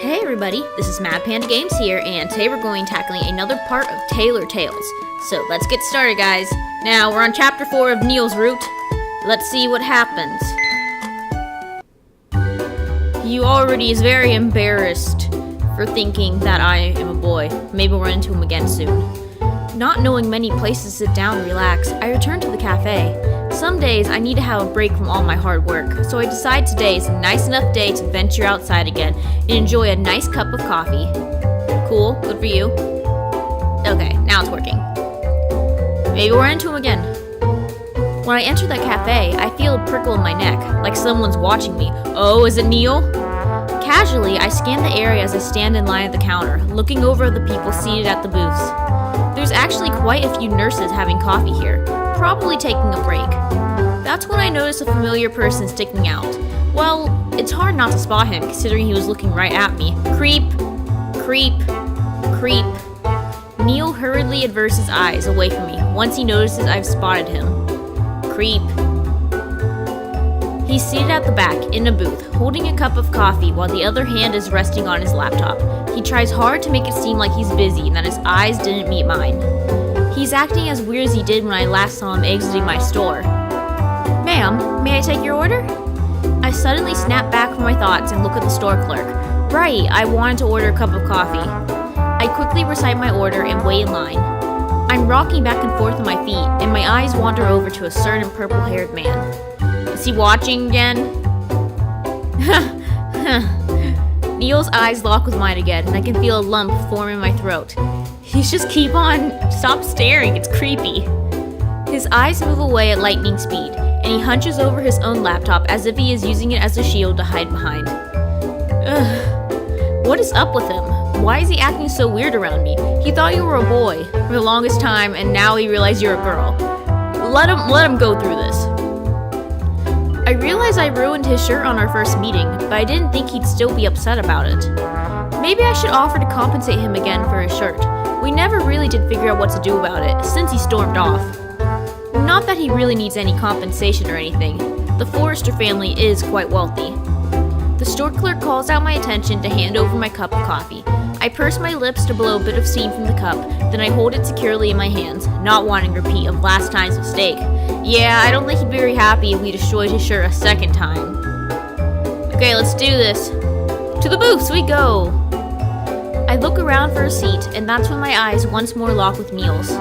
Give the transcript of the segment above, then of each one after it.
Hey everybody, this is MadPanda Games here, and today we're going tackling another part of Tailor Tales. So let's get started, guys. Now we're on chapter 4 of Neil's Route. Let's see what happens. He already is very embarrassed for thinking that I am a boy. Maybe we'll run into him again soon. Not knowing many places to sit down and relax, I return to the cafe. Some days I need to have a break from all my hard work, so I decide today is a nice enough day to venture outside again and enjoy a nice cup of coffee. Cool, good for you. Okay, now it's working. Maybe we'll run into him again. When I enter that cafe, I feel a prickle in my neck, like someone's watching me. Oh, is it Neil? Casually, I scan the area as I stand in line at the counter, looking over at the people seated at the booths. There's actually quite a few nurses having coffee here, probably taking a break. That's when I notice a familiar person sticking out. Well, it's hard not to spot him, considering he was looking right at me. Creep, creep, creep. Neil hurriedly averts his eyes away from me once he notices I've spotted him. Creep. He's seated at the back, in a booth, holding a cup of coffee while the other hand is resting on his laptop. He tries hard to make it seem like he's busy and that his eyes didn't meet mine. He's acting as weird as he did when I last saw him exiting my store. Ma'am, may I take your order? I suddenly snap back from my thoughts and look at the store clerk. Right, I wanted to order a cup of coffee. I quickly recite my order and wait in line. I'm rocking back and forth on my feet, and my eyes wander over to a certain purple-haired man. Is he watching again? Neil's eyes lock with mine again, and I can feel a lump form in my throat. He's just stop staring, it's creepy. His eyes move away at lightning speed, and he hunches over his own laptop as if he is using it as a shield to hide behind. Ugh. What is up with him? Why is he acting so weird around me? He thought you were a boy for the longest time, and now he realized you're a girl. Let him go through this. I realized I ruined his shirt on our first meeting, but I didn't think he'd still be upset about it. Maybe I should offer to compensate him again for his shirt. We never really did figure out what to do about it, since he stormed off. Not that he really needs any compensation or anything. The Forrester family is quite wealthy. The store clerk calls out my attention to hand over my cup of coffee. I purse my lips to blow a bit of steam from the cup, then I hold it securely in my hands, not wanting a repeat of last time's mistake. Yeah, I don't think he'd be very happy if we destroyed his shirt a second time. Okay, let's do this. To the booths we go! I look around for a seat, and that's when my eyes once more lock with Neil's.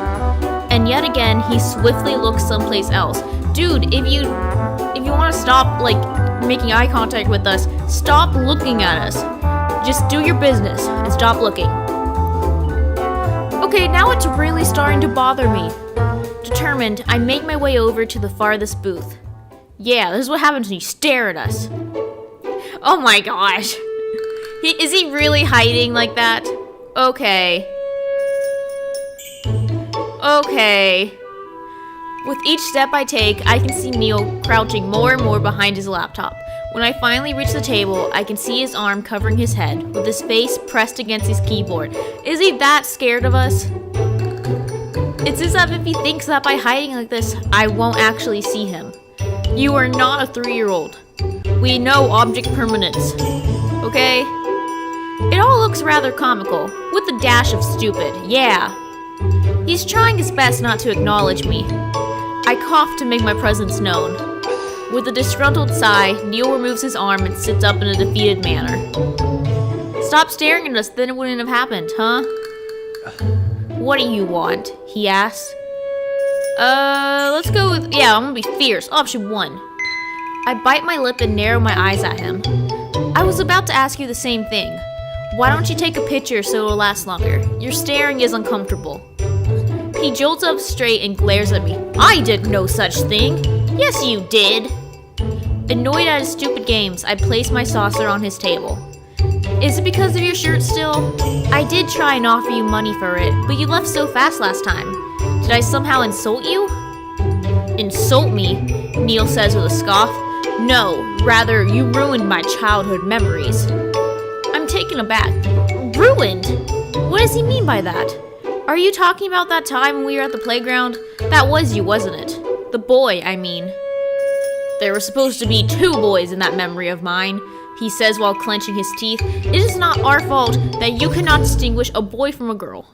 And yet again, he swiftly looks someplace else. Dude, if you want to stop, making eye contact with us, stop looking at us. Just do your business and stop looking. Okay, now it's really starting to bother me. Determined, I make my way over to the farthest booth. Yeah, this is what happens when you stare at us. Oh my gosh. Is he really hiding like that? Okay. Okay. With each step I take, I can see Neil crouching more and more behind his laptop. When I finally reach the table, I can see his arm covering his head, with his face pressed against his keyboard. Is he that scared of us? It's as if he thinks that by hiding like this, I won't actually see him. You are not a 3-year-old. We know object permanence. Okay? It all looks rather comical, with a dash of stupid, yeah. He's trying his best not to acknowledge me. I cough to make my presence known. With a disgruntled sigh, Neil removes his arm and sits up in a defeated manner. Stop staring at us, then it wouldn't have happened, huh? What do you want? He asks. Let's go with, I'm gonna be fierce. Option 1. I bite my lip and narrow my eyes at him. I was about to ask you the same thing. Why don't you take a picture so it'll last longer? Your staring is uncomfortable. He jolts up straight and glares at me. I did no such thing. Yes, you did. Annoyed at his stupid games, I place my saucer on his table. Is it because of your shirt still? I did try and offer you money for it, but you left so fast last time. Did I somehow insult you? Insult me? Neil says with a scoff. No, rather, you ruined my childhood memories. I'm taken aback. Ruined? What does he mean by that? Are you talking about that time when we were at the playground? That was you, wasn't it? The boy, I mean. There were supposed to be 2 boys in that memory of mine. he says while clenching his teeth. It is not our fault that you cannot distinguish a boy from a girl.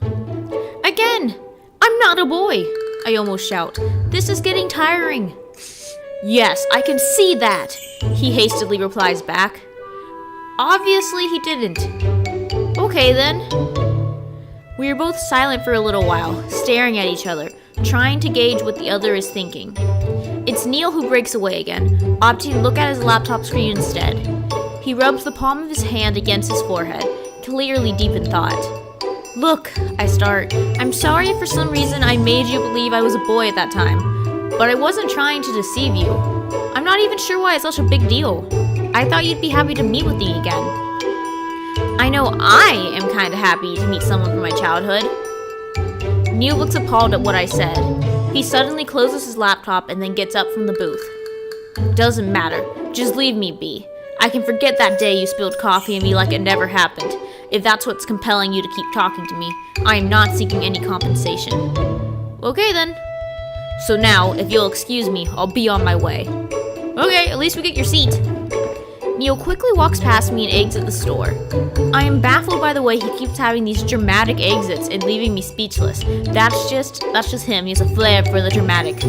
Again, I'm not a boy, I almost shout. This is getting tiring. Yes, I can see that, he hastily replies back. Obviously he didn't. Okay then. We are both silent for a little while, staring at each other, trying to gauge what the other is thinking. It's Neil who breaks away again, opting to look at his laptop screen instead. He rubs the palm of his hand against his forehead, clearly deep in thought. Look, I start. I'm sorry if for some reason I made you believe I was a boy at that time, but I wasn't trying to deceive you. I'm not even sure why it's such a big deal. I thought you'd be happy to meet with me again. I know I am kind of happy to meet someone from my childhood. Neil looks appalled at what I said. He suddenly closes his laptop and then gets up from the booth. Doesn't matter. Just leave me be. I can forget that day you spilled coffee on me like it never happened. If that's what's compelling you to keep talking to me, I am not seeking any compensation. Okay then. So now, if you'll excuse me, I'll be on my way. Okay, at least we get your seat. Neil quickly walks past me and exits the store. I am baffled by the way he keeps having these dramatic exits and leaving me speechless. That's just him. He has a flair for the dramatic.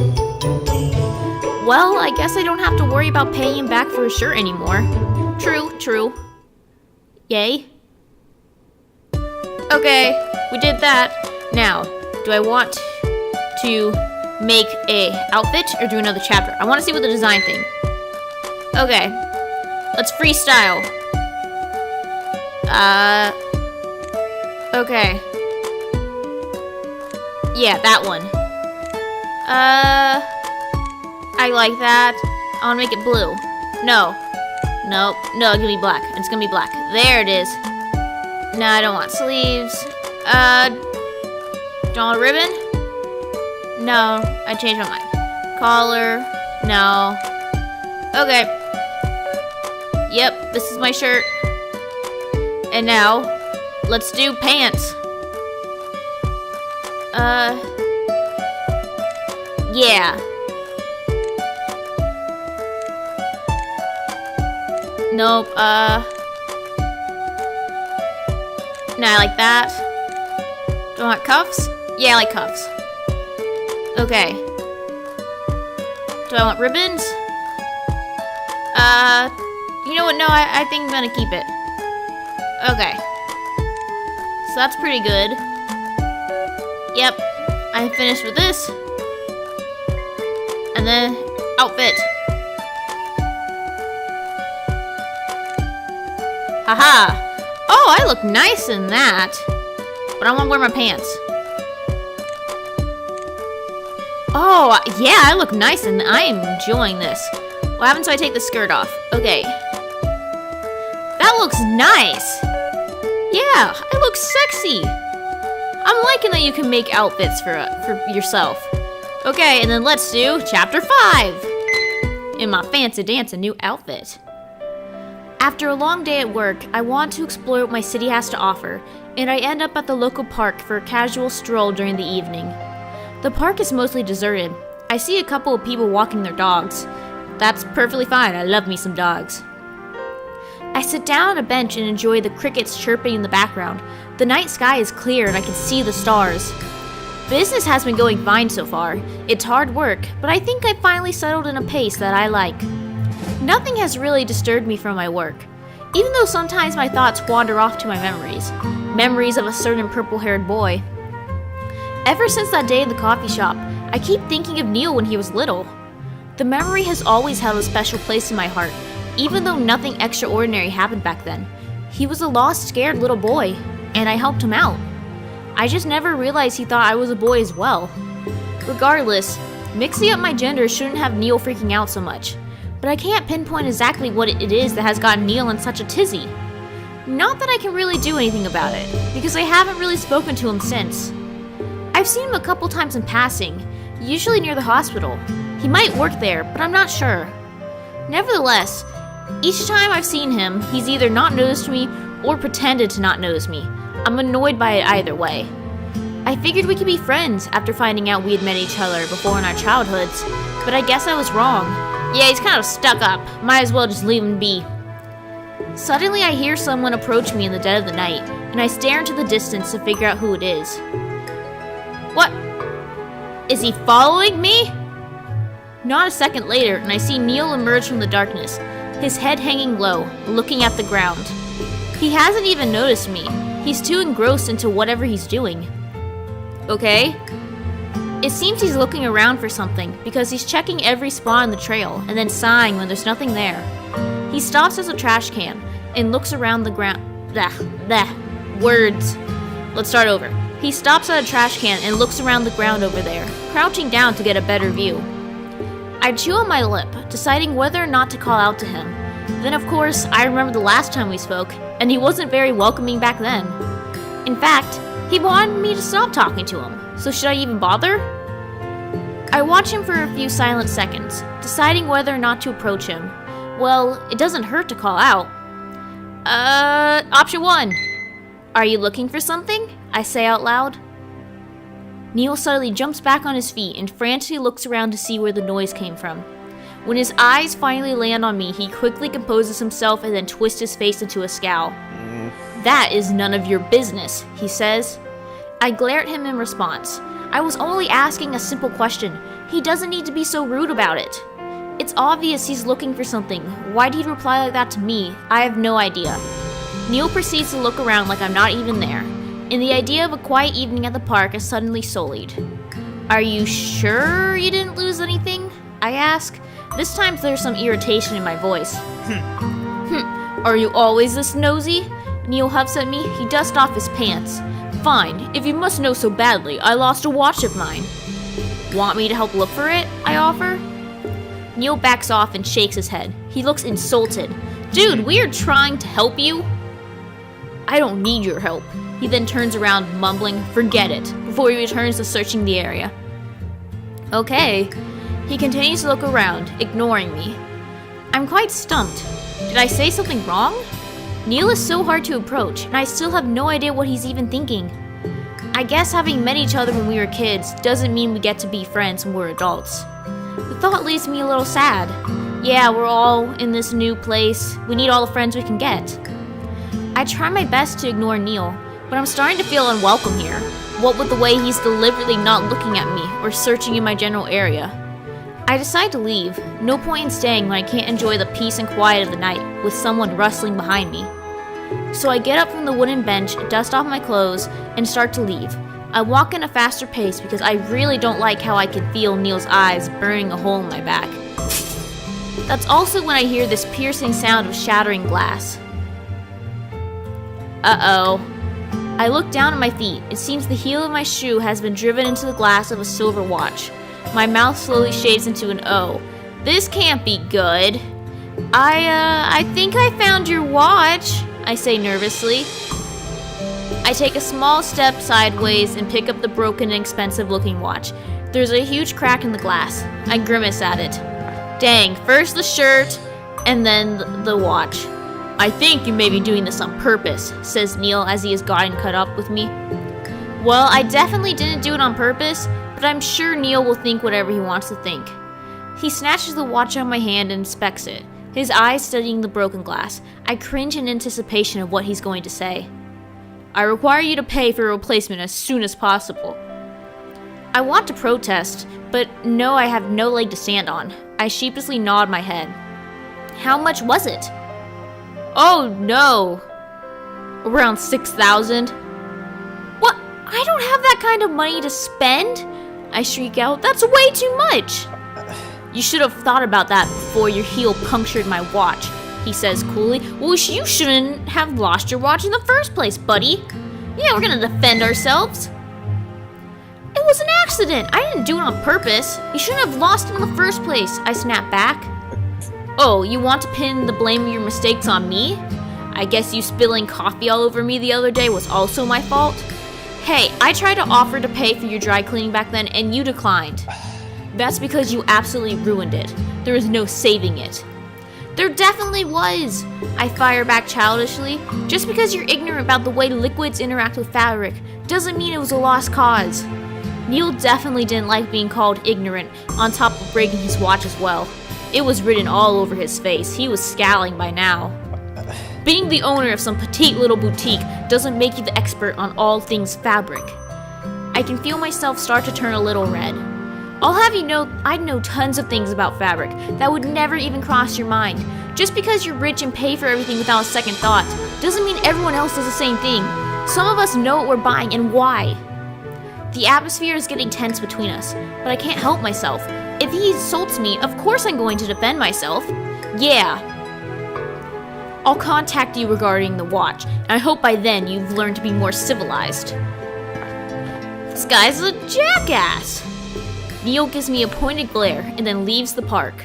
Well, I guess I don't have to worry about paying him back for his shirt anymore. True. Yay. Okay, we did that. Now, do I want to make a outfit or do another chapter? I want to see what the design thing. Okay. Let's freestyle. Okay. Yeah, that one. I like that. I wanna make it blue. No, it's gonna be black. It's gonna be black. There it is. No, I don't want sleeves. Do I want a ribbon? No, I changed my mind. Collar? No. Okay. Yep, this is my shirt. And now, let's do pants. Yeah. Nope, no, I like that. Do I want cuffs? Yeah, I like cuffs. Okay. Do I want ribbons? You know what? No, I think I'm gonna keep it. Okay. So that's pretty good. Yep. I'm finished with this. And then, outfit. Haha. Oh, I look nice in that. But I want to wear my pants. Oh, yeah, I look nice and I am enjoying this. What happens if I take the skirt off? Okay. That looks nice. Yeah, I look sexy. I'm liking that you can make outfits for yourself. Okay, and then let's do chapter 5. In my fancy dancy new outfit. After a long day at work, I want to explore what my city has to offer, and I end up at the local park for a casual stroll during the evening. The park is mostly deserted. I see a couple of people walking their dogs. That's perfectly fine, I love me some dogs. I sit down on a bench and enjoy the crickets chirping in the background. The night sky is clear and I can see the stars. Business has been going fine so far. It's hard work, but I think I've finally settled in a pace that I like. Nothing has really disturbed me from my work, even though sometimes my thoughts wander off to my memories of a certain purple-haired boy. Ever since that day in the coffee shop, I keep thinking of Neil when he was little. The memory has always held a special place in my heart, even though nothing extraordinary happened back then. He was a lost, scared little boy, and I helped him out. I just never realized he thought I was a boy as well. Regardless, mixing up my gender shouldn't have Neil freaking out so much. But I can't pinpoint exactly what it is that has gotten Neil in such a tizzy. Not that I can really do anything about it, because I haven't really spoken to him since. I've seen him a couple times in passing, usually near the hospital. He might work there, but I'm not sure. Nevertheless, each time I've seen him, he's either not noticed me or pretended to not notice me. I'm annoyed by it either way. I figured we could be friends after finding out we had met each other before in our childhoods, but I guess I was wrong. Yeah, he's kind of stuck up. Might as well just leave him be. Suddenly I hear someone approach me in the dead of the night, and I stare into the distance to figure out who it is. What? Is he following me? Not a second later, and I see Neil emerge from the darkness, his head hanging low, looking at the ground. He hasn't even noticed me. He's too engrossed into whatever he's doing. Okay? It seems he's looking around for something, because he's checking every spot on the trail, and then sighing when there's nothing there. He stops at a trash can, and looks around the ground. Words. Let's start over. He stops at a trash can and looks around the ground over there, crouching down to get a better view. I chew on my lip, deciding whether or not to call out to him. Then of course, I remember the last time we spoke, and he wasn't very welcoming back then. In fact, he wanted me to stop talking to him, so should I even bother? I watch him for a few silent seconds, deciding whether or not to approach him. Well, it doesn't hurt to call out. Option 1. Are you looking for something? I say out loud. Neil suddenly jumps back on his feet and frantically looks around to see where the noise came from. When his eyes finally land on me, he quickly composes himself and then twists his face into a scowl. That is none of your business, he says. I glare at him in response. I was only asking a simple question. He doesn't need to be so rude about it. It's obvious he's looking for something. Why'd he reply like that to me? I have no idea. Neil proceeds to look around like I'm not even there, and the idea of a quiet evening at the park is suddenly sullied. Are you sure you didn't lose anything? I ask. This time there's some irritation in my voice. Are you always this nosy? Neil huffs at me. He dusts off his pants. Fine, if you must know so badly, I lost a watch of mine. Want me to help look for it? I offer. Neil backs off and shakes his head. He looks insulted. Dude, we are trying to help you. I don't need your help. He then turns around, mumbling, forget it, before he returns to searching the area. Okay. He continues to look around, ignoring me. I'm quite stumped. Did I say something wrong? Neil is so hard to approach, and I still have no idea what he's even thinking. I guess having met each other when we were kids doesn't mean we get to be friends when we're adults. The thought leaves me a little sad. Yeah, we're all in this new place. We need all the friends we can get. I try my best to ignore Neil, but I'm starting to feel unwelcome here. What with the way he's deliberately not looking at me or searching in my general area. I decide to leave. No point in staying when I can't enjoy the peace and quiet of the night with someone rustling behind me. So I get up from the wooden bench, dust off my clothes, and start to leave. I walk in a faster pace because I really don't like how I can feel Neil's eyes burning a hole in my back. That's also when I hear this piercing sound of shattering glass. Uh-oh. I look down at my feet. It seems the heel of my shoe has been driven into the glass of a silver watch. My mouth slowly shades into an O. This can't be good. I think I found your watch, I say nervously. I take a small step sideways and pick up the broken and expensive-looking watch. There's a huge crack in the glass. I grimace at it. Dang, first the shirt, and then the watch. I think you may be doing this on purpose, says Neil as he has gotten cut up with me. Well, I definitely didn't do it on purpose, but I'm sure Neil will think whatever he wants to think. He snatches the watch out of my hand and inspects it, his eyes studying the broken glass. I cringe in anticipation of what he's going to say. I require you to pay for a replacement as soon as possible. I want to protest, but no, I have no leg to stand on. I sheepishly nod my head. How much was it? Oh no! Around 6,000. What? I don't have that kind of money to spend? I shriek out. That's way too much! You should have thought about that before your heel punctured my watch, he says coolly. Well, you shouldn't have lost your watch in the first place, buddy. Yeah, we're gonna defend ourselves. It was an accident. I didn't do it on purpose. You shouldn't have lost it in the first place, I snap back. Oh, you want to pin the blame of your mistakes on me? I guess you spilling coffee all over me the other day was also my fault? Hey, I tried to offer to pay for your dry cleaning back then and you declined. That's because you absolutely ruined it. There is no saving it. There definitely was, I fire back childishly. Just because you're ignorant about the way liquids interact with fabric doesn't mean it was a lost cause. Neil definitely didn't like being called ignorant, on top of breaking his watch as well. It was written all over his face. He was scowling by now. Being the owner of some petite little boutique doesn't make you the expert on all things fabric. I can feel myself start to turn a little red. I'll have you know, I know tons of things about fabric that would never even cross your mind. Just because you're rich and pay for everything without a second thought doesn't mean everyone else does the same thing. Some of us know what we're buying and why. The atmosphere is getting tense between us, but I can't help myself. If he insults me, of course I'm going to defend myself. Yeah. I'll contact you regarding the watch, and I hope by then you've learned to be more civilized. This guy's a jackass. Neil gives me a pointed glare and then leaves the park.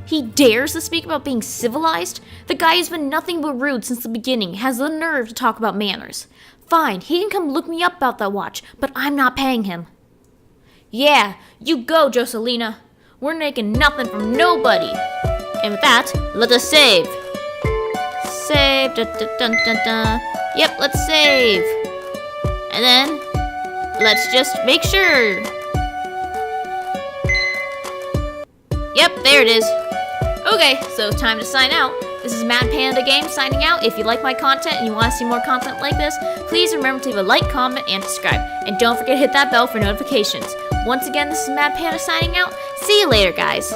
He dares to speak about being civilized? The guy has been nothing but rude since the beginning, has the nerve to talk about manners. Fine, he can come look me up about that watch, but I'm not paying him. Yeah, you go, Celianna. We're making nothing from nobody. And with that, let us save. Save, dun dun dun dun dun. Yep, let's save. And then, let's just make sure. Yep, there it is. Okay, so it's time to sign out. This is MadPanda Games signing out. If you like my content and you want to see more content like this, please remember to leave a like, comment, and subscribe. And don't forget to hit that bell for notifications. Once again, this is MadPanda signing out. See you later, guys.